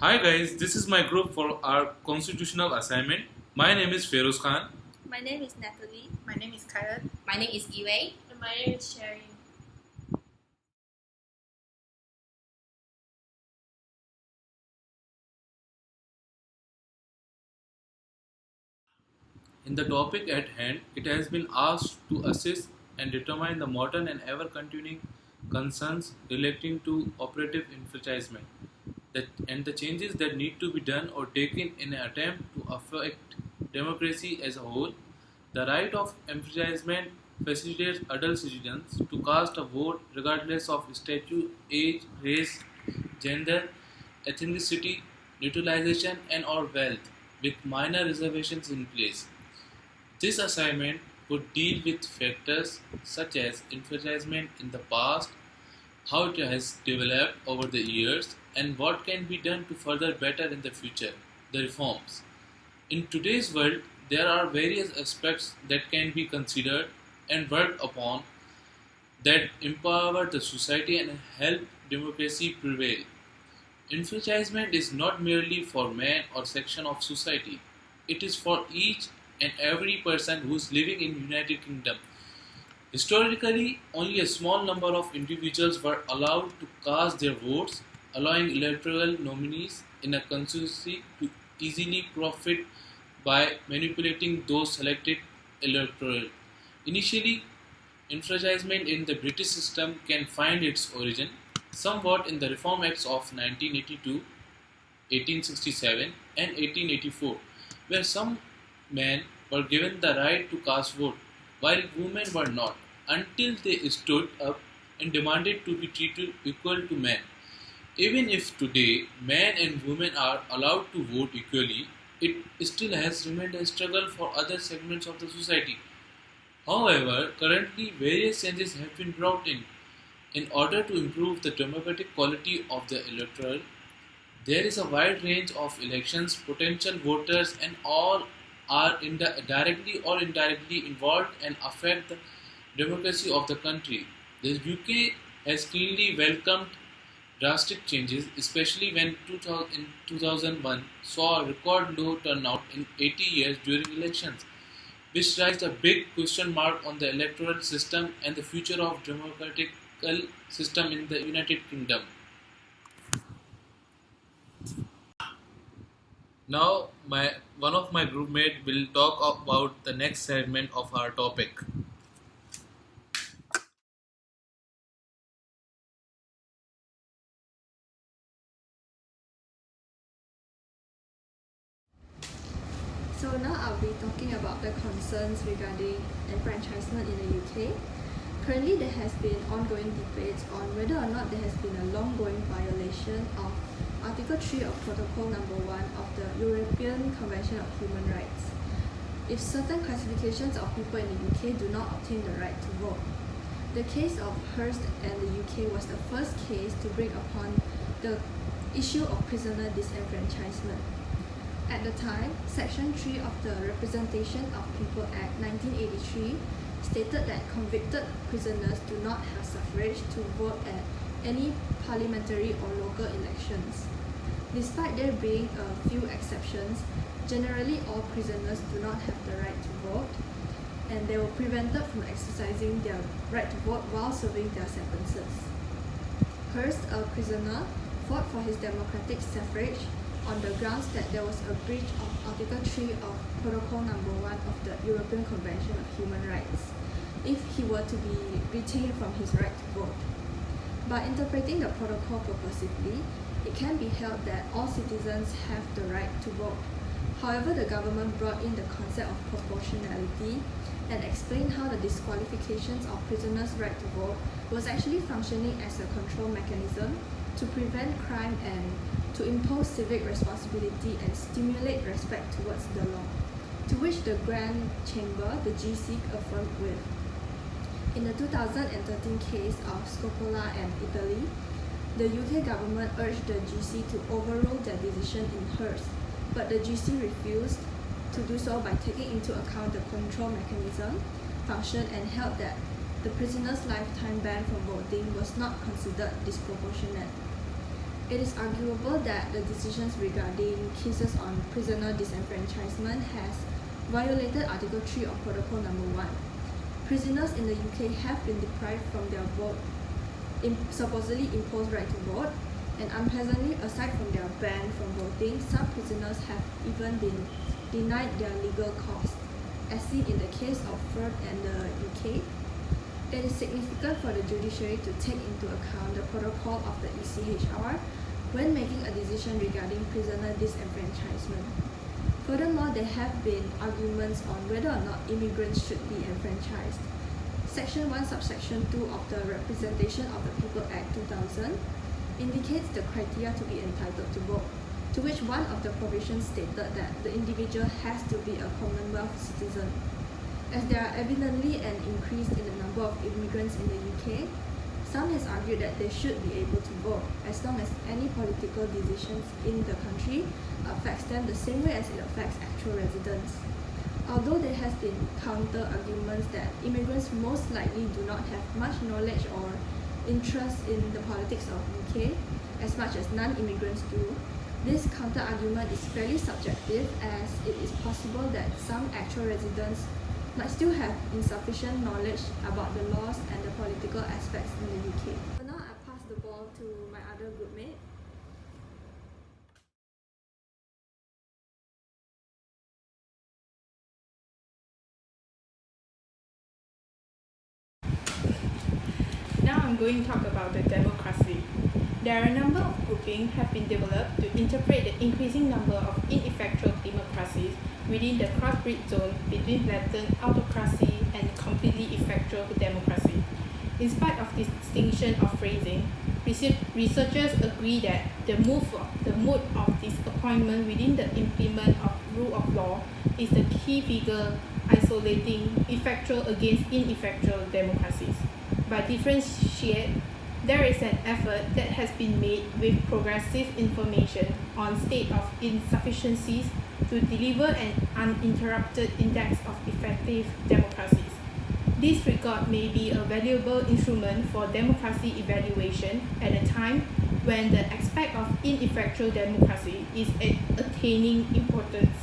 Hi guys, this is my group for our constitutional assignment. My name is Feroz Khan. My name is Natalie. My name is Karen. My name is Iwei. And my name is Sherry. In the topic at hand, it has been asked to assess and determine the modern and ever-continuing concerns relating to operative enfranchisement and the changes that need to be done or taken in an attempt to affect democracy as a whole. The right of enfranchisement facilitates adult citizens to cast a vote regardless of status, age, race, gender, ethnicity, neutralization, and/or wealth, with minor reservations in place. This assignment would deal with factors such as enfranchisement in the past, how it has developed over the years, and what can be done to further better in the future, the reforms. In today's world, there are various aspects that can be considered and worked upon that empower the society and help democracy prevail. Enfranchisement is not merely for man or section of society. It is for each and every person who is living in United Kingdom. Historically, only a small number of individuals were allowed to cast their votes, allowing electoral nominees in a constituency to easily profit by manipulating those selected electoral. Initially, enfranchisement in the British system can find its origin somewhat in the Reform Acts of 1982, 1867, and 1884, where some men were given the right to cast vote, while women were not, until they stood up and demanded to be treated equal to men. Even if today men and women are allowed to vote equally, it still has remained a struggle for other segments of the society. However, currently various changes have been brought in order to improve the democratic quality of the electoral. There is a wide range of elections, potential voters, and all are directly or indirectly involved and affect the democracy of the country. The UK has clearly welcomed drastic changes, especially when in 2001 saw a record low turnout in 80 years during elections, which raised a big question mark on the electoral system and the future of democratic system in the United Kingdom. Now, one of my groupmates will talk about the next segment of our topic. So now I'll be talking about the concerns regarding enfranchisement in the UK. Currently, there has been ongoing debates on whether or not there has been a long-going violation of Article 3 of Protocol Number 1 of the European Convention of Human Rights. If certain classifications of people in the UK do not obtain the right to vote. The case of Hearst and the UK was the first case to bring upon the issue of prisoner disenfranchisement. At the time, Section 3 of the Representation of People Act 1983 stated that convicted prisoners do not have suffrage to vote at any parliamentary or local elections. Despite there being a few exceptions, generally all prisoners do not have the right to vote, and they were prevented from exercising their right to vote while serving their sentences. Hearst, a prisoner, fought for his democratic suffrage on the grounds that there was a breach of Article 3 of Protocol Number 1 of the European Convention of Human Rights if he were to be retained from his right to vote. By interpreting the protocol purposively, it can be held that all citizens have the right to vote. However, the government brought in the concept of proportionality and explained how the disqualifications of prisoners' right to vote was actually functioning as a control mechanism to prevent crime and to impose civic responsibility and stimulate respect towards the law, to which the Grand Chamber, the GC, affirmed with. In the 2013 case of Scopola and Italy, the UK government urged the GC to overrule their decision in Hearst, but the GC refused to do so by taking into account the control mechanism function and held that the prisoner's lifetime ban from voting was not considered disproportionate. It is arguable that the decisions regarding cases on prisoner disenfranchisement has violated Article 3 of Protocol Number 1. Prisoners in the UK have been deprived from their supposedly imposed right to vote, and unpleasantly, aside from their ban from voting, some prisoners have even been denied their legal cause, as seen in the case of Firth and the UK. It is significant for the judiciary to take into account the protocol of the ECHR when making a decision regarding prisoner disenfranchisement. Furthermore, there have been arguments on whether or not immigrants should be enfranchised. Section 1, subsection 2 of the Representation of the People Act 2000 indicates the criteria to be entitled to vote, to which one of the provisions stated that the individual has to be a Commonwealth citizen. As there are evidently an increase in the number of immigrants in the UK, some has argued that they should be able to vote as long as any political decisions in the country affects them the same way as it affects actual residents. Although there has been counter-arguments that immigrants most likely do not have much knowledge or interest in the politics of UK as much as non-immigrants do, this counter-argument is fairly subjective, as it is possible that some actual residents might still have insufficient knowledge about the laws and the political aspects in the UK. So now I pass the ball to my other groupmate. Now I'm going to talk about the democracy. There are a number of groupings have been developed to interpret the increasing number of ineffectual democracies within the crossbreed zone between blatant autocracy and completely effectual democracy. In spite of this distinction of phrasing, researchers agree that the mode of disappointment within the implement of rule of law is the key figure isolating effectual against ineffectual democracies. By differentiate, there is an effort that has been made with progressive information on state of insufficiencies to deliver an uninterrupted index of effective democracies. This record may be a valuable instrument for democracy evaluation at a time when the aspect of ineffectual democracy is attaining importance.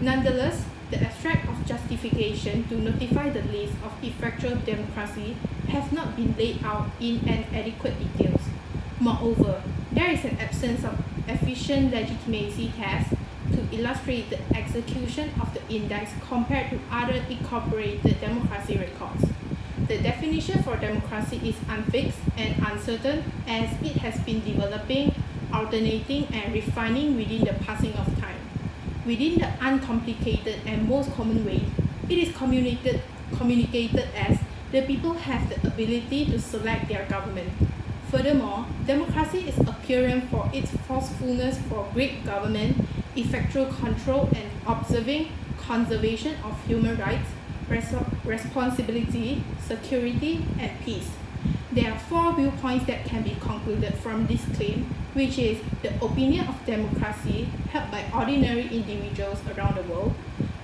Nonetheless, the abstract of justification to notify the list of effectual democracy have not been laid out in an adequate details. Moreover, there is an absence of efficient legitimacy tests to illustrate the execution of the index compared to other incorporated democracy records. The definition for democracy is unfixed and uncertain, as it has been developing, alternating, and refining within the passing of time. Within the uncomplicated and most common way, it is communicated as the people have the ability to select their government. Furthermore, democracy is apparent for its forcefulness for great government, effectual control, and observing conservation of human rights, responsibility, security, and peace. There are four viewpoints that can be concluded from this claim, which is the opinion of democracy held by ordinary individuals around the world,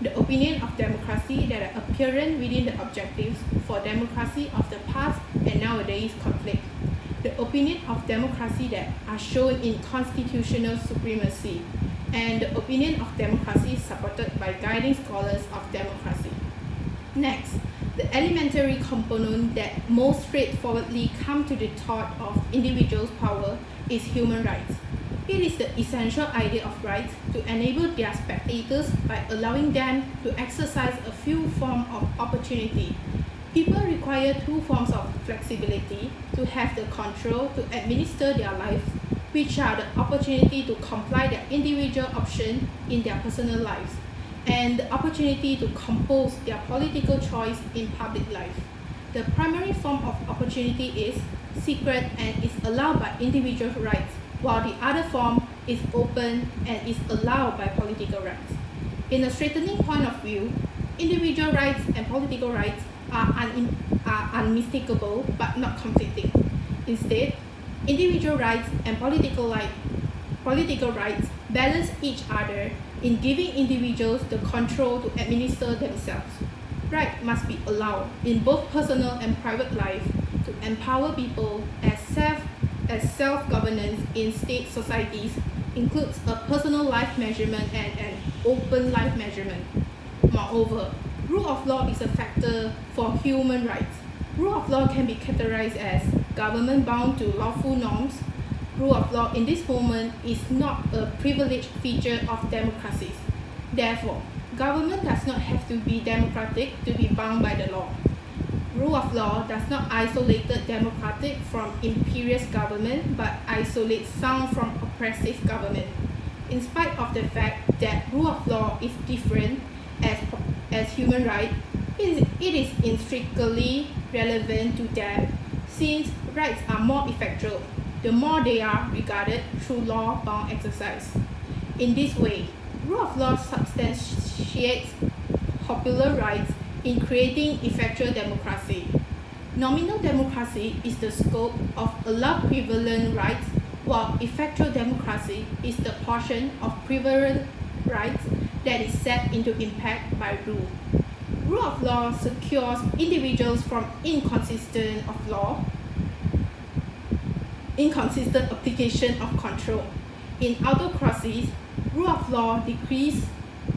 the opinion of democracy that are apparent within the objectives for democracy of the past and nowadays conflict, the opinion of democracy that are shown in constitutional supremacy, and the opinion of democracy supported by guiding scholars of democracy. Next, the elementary component that most straightforwardly come to the thought of individuals' power is human rights. It is the essential idea of rights to enable their spectators by allowing them to exercise a few forms of opportunity. People require two forms of flexibility to have the control to administer their lives, which are the opportunity to comply their individual option in their personal lives, and the opportunity to compose their political choice in public life. The primary form of opportunity is secret and is allowed by individual rights, while the other form is open and is allowed by political rights. In a straightening point of view, individual rights and political rights are unmistakable but not conflicting. Instead, individual rights and political rights balance each other in giving individuals the control to administer themselves. Right must be allowed in both personal and private life to empower people as as self-governance in state societies includes a personal life measurement and an open life measurement. Moreover, rule of law is a factor for human rights. Rule of law can be categorized as government bound to lawful norms. Rule of law in this moment is not a privileged feature of democracies. Therefore, government does not have to be democratic to be bound by the law. Rule of law does not isolate democratic from imperious government but isolates sound from oppressive government. In spite of the fact that rule of law is different as human right, it is intrinsically relevant to them since rights are more effectual the more they are regarded through law-bound exercise. In this way, rule of law substantiates popular rights in creating effectual democracy. Nominal democracy is the scope of allowed prevalent rights, while effectual democracy is the portion of prevalent rights that is set into impact by rule. Rule of law secures individuals from inconsistent application of control. In autocracies, rule of law decreases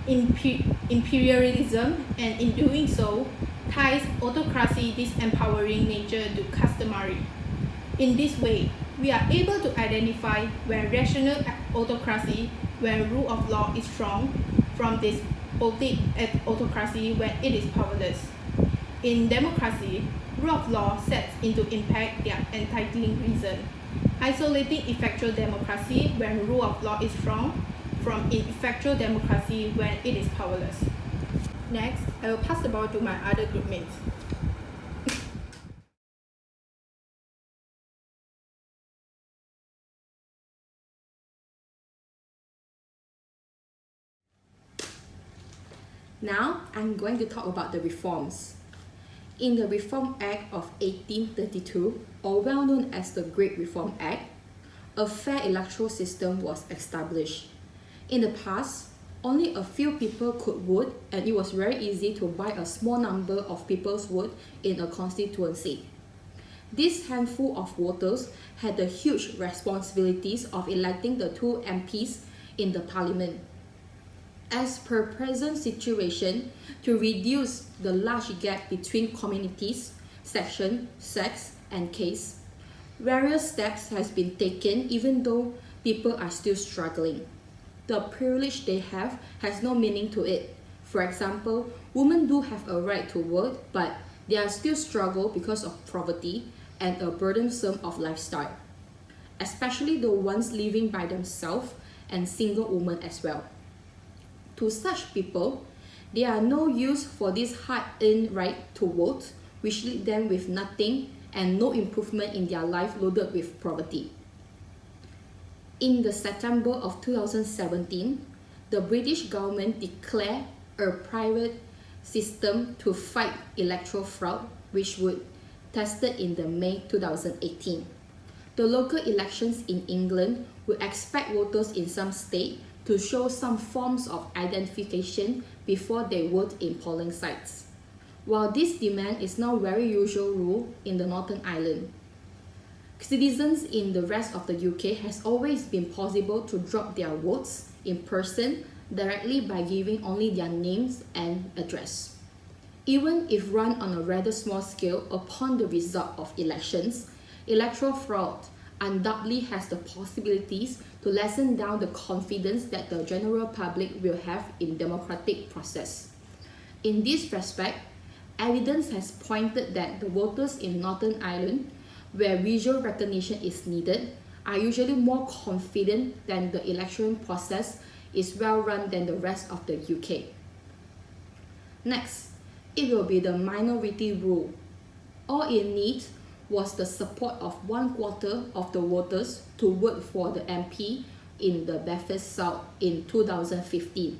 imperialism and in doing so, ties autocracy disempowering nature to customary. In this way, we are able to identify when rational autocracy, when rule of law is strong, from despotic autocracy when it is powerless. In democracy, rule of law sets into impact their entitling reason, isolating effectual democracy when rule of law is strong from ineffectual democracy when it is powerless. Next, I will pass the ball to my other group mates. Now, I'm going to talk about the reforms. In the Reform Act of 1832, or well known as the Great Reform Act, a fair electoral system was established. In the past, only a few people could vote, and it was very easy to buy a small number of people's vote in a constituency. This handful of voters had the huge responsibilities of electing the 2 MPs in the parliament. As per present situation, to reduce the large gap between communities, section, sex, and case, various steps has been taken even though people are still struggling. The privilege they have has no meaning to it. For example, women do have a right to vote, but they are still struggle because of poverty and a burdensome of lifestyle, especially the ones living by themselves and single women as well. To such people, there are no use for this hard-earned right to vote, which leave them with nothing and no improvement in their life loaded with poverty. In the September of 2017, the British government declared a private system to fight electoral fraud, which would tested in the May 2018. The local elections in England will expect voters in some states to show some forms of identification before they vote in polling sites. While this demand is now very usual rule in the Northern Ireland, citizens in the rest of the UK has always been possible to drop their votes in person directly by giving only their names and address. Even if run on a rather small scale upon the result of elections, electoral fraud undoubtedly has the possibilities to lessen down the confidence that the general public will have in democratic process. In this respect, evidence has pointed that the voters in Northern Ireland, where visual recognition is needed, are usually more confident than the election process is well run than the rest of the UK. Next, it will be the minority rule. All it needs was the support of 1/4 of the voters to vote for the MP in the Belfast South in 2015.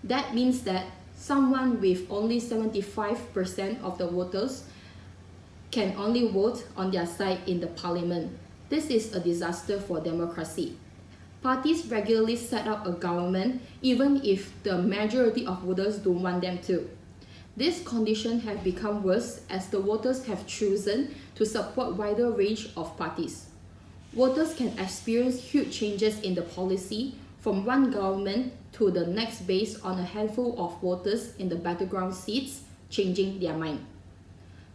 That means that someone with only 75% of the voters can only vote on their side in the parliament. This is a disaster for democracy. Parties regularly set up a government even if the majority of voters don't want them to. This condition has become worse as the voters have chosen to support wider range of parties. Voters can experience huge changes in the policy from one government to the next based on a handful of voters in the battleground seats changing their mind.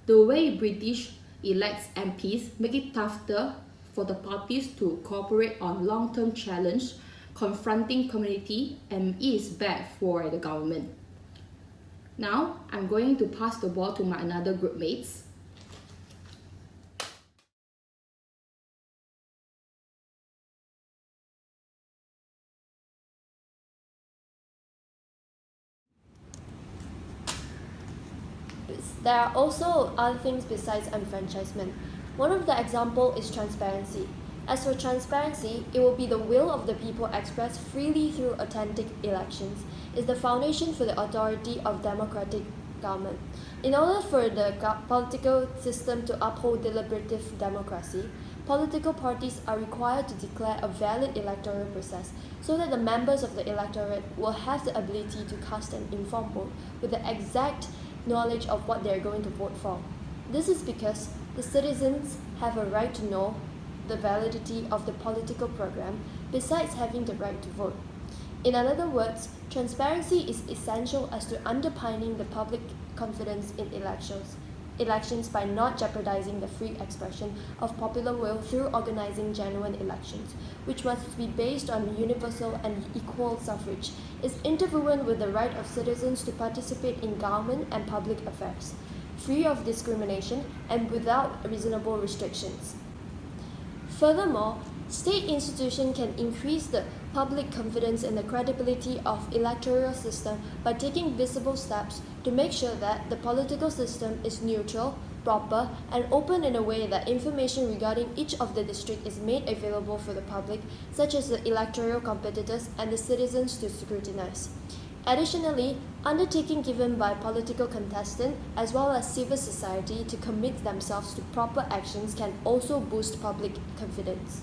The way British elects MPs make it tougher for the parties to cooperate on long-term challenge confronting community and is bad for the government. Now, I'm going to pass the ball to my another group mates. There are also other things besides enfranchisement. One of the example is transparency. As for transparency, it will be the will of the people expressed freely through authentic elections. Is the foundation for the authority of democratic government. In order for the political system to uphold deliberative democracy, political parties are required to declare a valid electoral process so that the members of the electorate will have the ability to cast an informed vote with the exact knowledge of what they are going to vote for. This is because the citizens have a right to know the validity of the political program besides having the right to vote. In other words, transparency is essential as to underpinning the public confidence in elections by not jeopardizing the free expression of popular will through organizing genuine elections, which must be based on universal and equal suffrage, is interwoven with the right of citizens to participate in government and public affairs, free of discrimination and without reasonable restrictions. Furthermore, state institutions can increase the public confidence in the credibility of electoral system by taking visible steps to make sure that the political system is neutral, proper, and open in a way that information regarding each of the districts is made available for the public, such as the electoral competitors and the citizens to scrutinize. Additionally, undertaking given by political contestants as well as civil society to commit themselves to proper actions can also boost public confidence.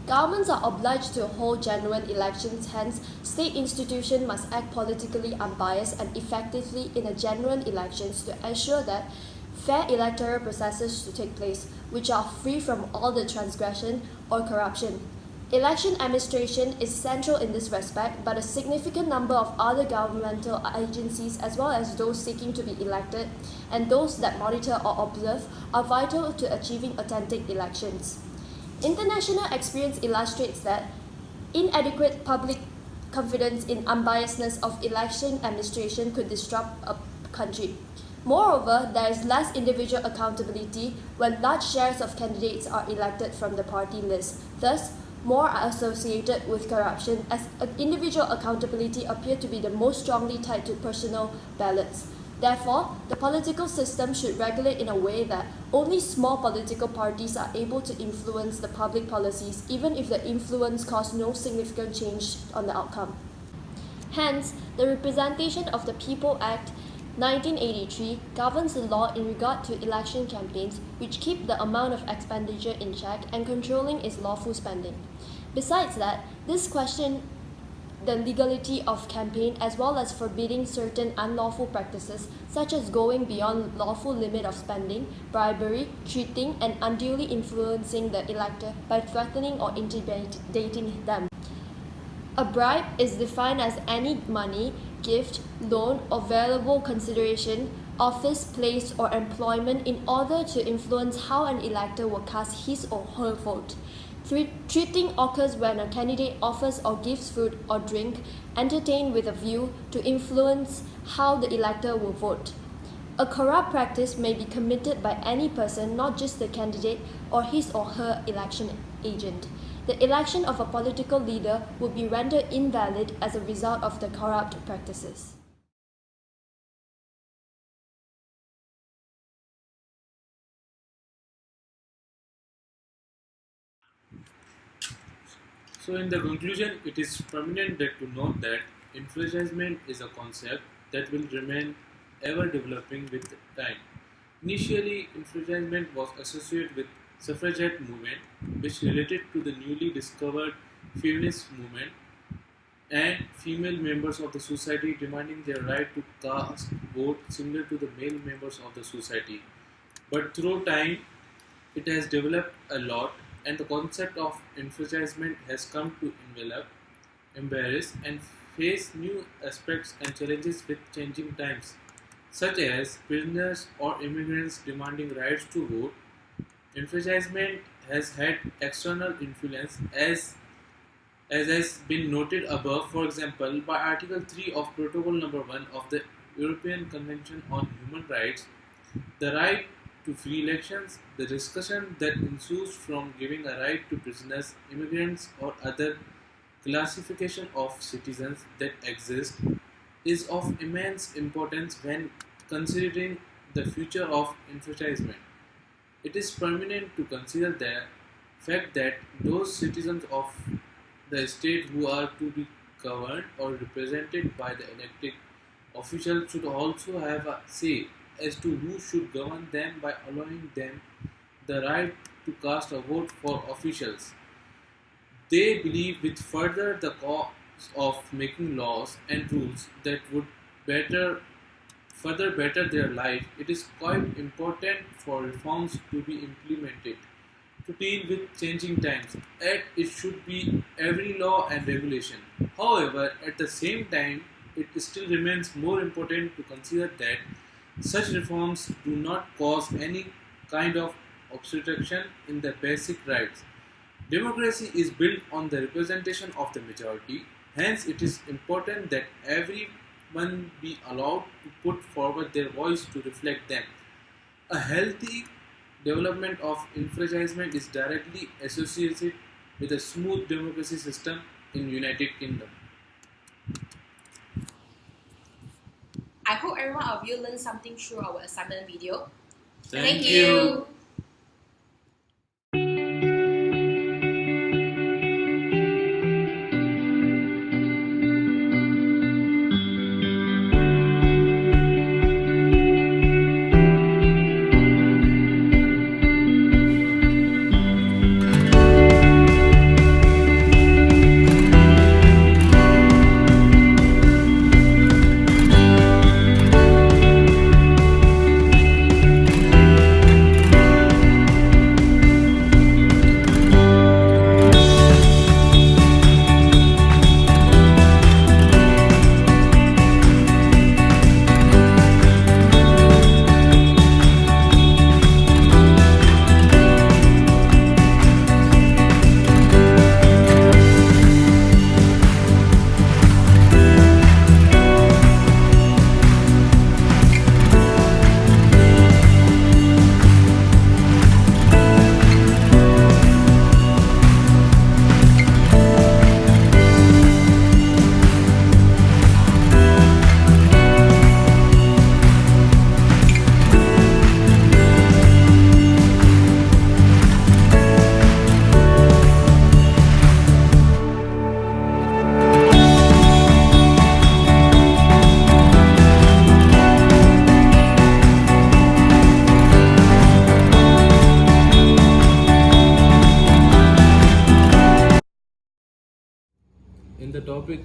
Governments are obliged to hold genuine elections, hence, state institutions must act politically unbiased and effectively in a genuine elections to ensure that fair electoral processes to take place, which are free from all the transgression or corruption. Election administration is central in this respect, but a significant number of other governmental agencies, as well as those seeking to be elected and those that monitor or observe, are vital to achieving authentic elections. International experience illustrates that inadequate public confidence in unbiasedness of election administration could disrupt a country. Moreover, there is less individual accountability when large shares of candidates are elected from the party list. Thus, more are associated with corruption, as individual accountability appears to be the most strongly tied to personal ballots. Therefore, the political system should regulate in a way that only small political parties are able to influence the public policies, even if the influence causes no significant change on the outcome. Hence, the Representation of the People Act 1983 governs the law in regard to election campaigns, which keep the amount of expenditure in check and controlling its lawful spending. Besides that, this question the legality of campaign as well as forbidding certain unlawful practices such as going beyond lawful limit of spending, bribery, cheating, and unduly influencing the elector by threatening or intimidating them. A bribe is defined as any money, gift, loan, or valuable consideration, office, place, or employment in order to influence how an elector will cast his or her vote. Treating occurs when a candidate offers or gives food or drink entertained with a view to influence how the elector will vote. A corrupt practice may be committed by any person, not just the candidate or his or her election agent. The election of a political leader would be rendered invalid as a result of the corrupt practices. So, in the conclusion, it is pertinent that to note that enfranchisement is a concept that will remain ever developing with time. Initially, enfranchisement was associated with suffragette movement, which related to the newly discovered feminist movement and female members of the society demanding their right to cast vote similar to the male members of the society. But through time, it has developed a lot and the concept of enfranchisement has come to envelop, embrace, and face new aspects and challenges with changing times, such as prisoners or immigrants demanding rights to vote. Enfranchisement has had external influence as has been noted above, for example, by Article 3 of Protocol Number 1 of the European Convention on Human Rights, the right to free elections, the discussion that ensues from giving a right to prisoners, immigrants, or other classification of citizens that exist is of immense importance when considering the future of enfranchisement. It is pertinent to consider the fact that those citizens of the state who are to be governed or represented by the elected officials should also have a say as to who should govern them by allowing them the right to cast a vote for officials. They believe with further the cause of making laws and rules that would better further better their life, it is quite important for reforms to be implemented to deal with changing times, and it should be every law and regulation. However, at the same time, it still remains more important to consider that such reforms do not cause any kind of obstruction in the basic rights. Democracy is built on the representation of the majority, hence, it is important that everyone be allowed to put forward their voice to reflect them. A healthy development of enfranchisement is directly associated with a smooth democracy system in United Kingdom. I hope every one of you learned something through our assignment video. Thank you. In the topic,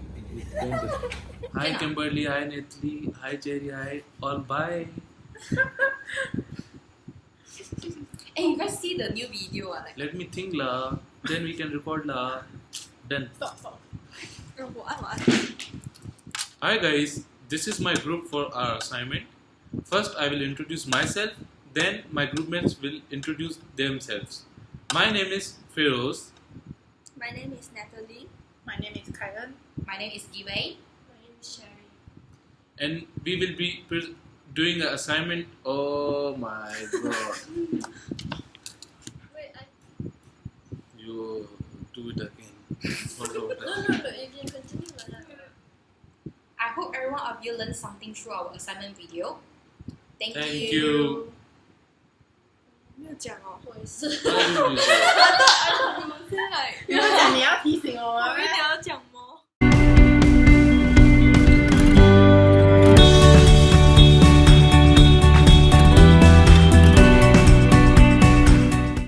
hi Kimberly, hi Netli, hi Cherry, hi all, bye. Hey, you guys see the new video? Let me think la, then we can record la. Done. Stop. Hi guys, this is my group for our assignment. First I will introduce myself, then my groupmates will introduce themselves. My name is Feroz. My name is Natalie. My name is Kylan. My name is Giwei. My name is Sherry. And we will be doing an assignment. Oh my god. Wait, You do it again. no, you can continue like that. I hope every one of you learned something through our assignment video. Thank you. 没有讲哦。我也是。 What did you say? I thought we would say like 你要讲你要提醒我们。我一定要讲